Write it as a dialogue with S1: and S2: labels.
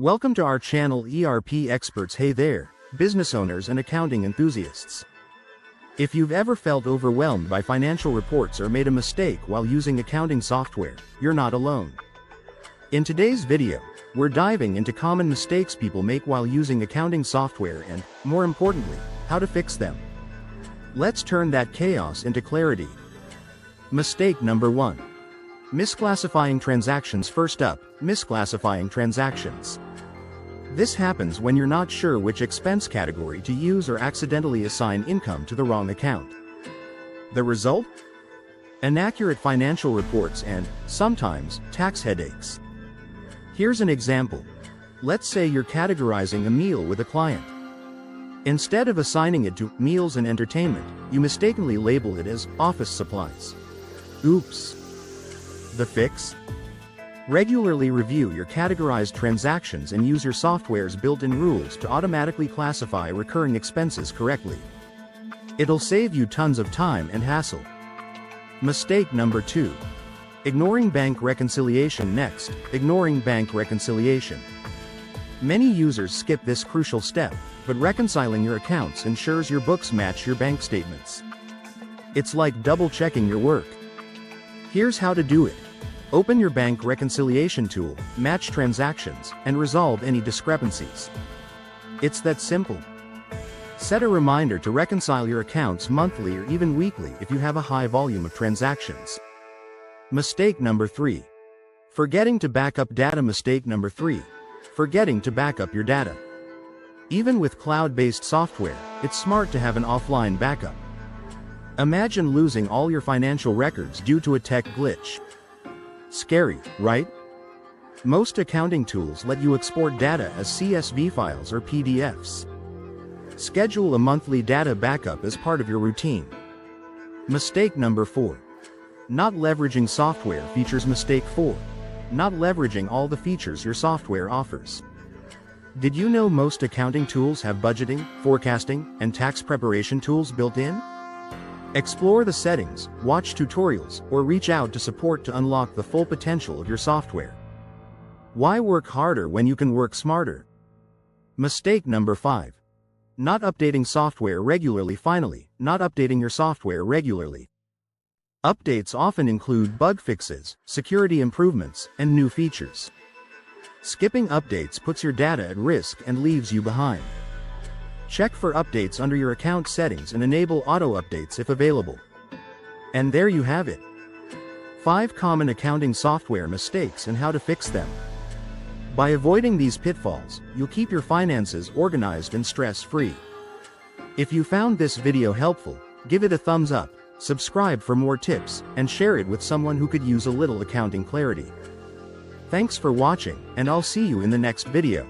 S1: Welcome to our channel ERP Experts. Hey there, business owners and accounting enthusiasts. If you've ever felt overwhelmed by financial reports or made a mistake while using accounting software, you're not alone. In today's video, we're diving into common mistakes people make while using accounting software and, more importantly, how to fix them. Let's turn that chaos into clarity. Mistake number 1. Misclassifying transactions. First up, misclassifying transactions. This happens when you're not sure which expense category to use or accidentally assign income to the wrong account. The result? Inaccurate financial reports and, sometimes, tax headaches. Here's an example. Let's say you're categorizing a meal with a client. Instead of assigning it to meals and entertainment, you mistakenly label it as office supplies. Oops. The fix? Regularly review your categorized transactions and use your software's built-in rules to automatically classify recurring expenses correctly. It'll save you tons of time and hassle. Mistake number 2. Ignoring bank reconciliation. Next, ignoring bank reconciliation. Many users skip this crucial step, but reconciling your accounts ensures your books match your bank statements. It's like double-checking your work. Here's how to do it. Open your bank reconciliation tool, match transactions, and resolve any discrepancies. It's that simple. Set a reminder to reconcile your accounts monthly or even weekly if you have a high volume of transactions. Mistake number 3. Forgetting to back up data. Mistake number 3. Forgetting to back up your data. Even with cloud-based software, it's smart to have an offline backup. Imagine losing all your financial records due to a tech glitch. Scary, right? Most accounting tools let you export data as CSV files or PDFs. Schedule a monthly data backup as part of your routine. Mistake number 4. Not leveraging software features. Mistake 4. Not leveraging all the features your software offers. Did you know most accounting tools have budgeting, forecasting, and tax preparation tools built in? Explore the settings, watch tutorials, or reach out to support to unlock the full potential of your software. Why work harder when you can work smarter? Mistake number 5. Not updating software regularly. Finally, not updating your software regularly. Updates often include bug fixes, security improvements, and new features. Skipping updates puts your data at risk and leaves you behind. Check for updates under your account settings and enable auto updates if available. And there you have it. 5 common accounting software mistakes and how to fix them. By avoiding these pitfalls, you'll keep your finances organized and stress-free. If you found this video helpful, give it a thumbs up, subscribe for more tips, and share it with someone who could use a little accounting clarity. Thanks for watching, and I'll see you in the next video.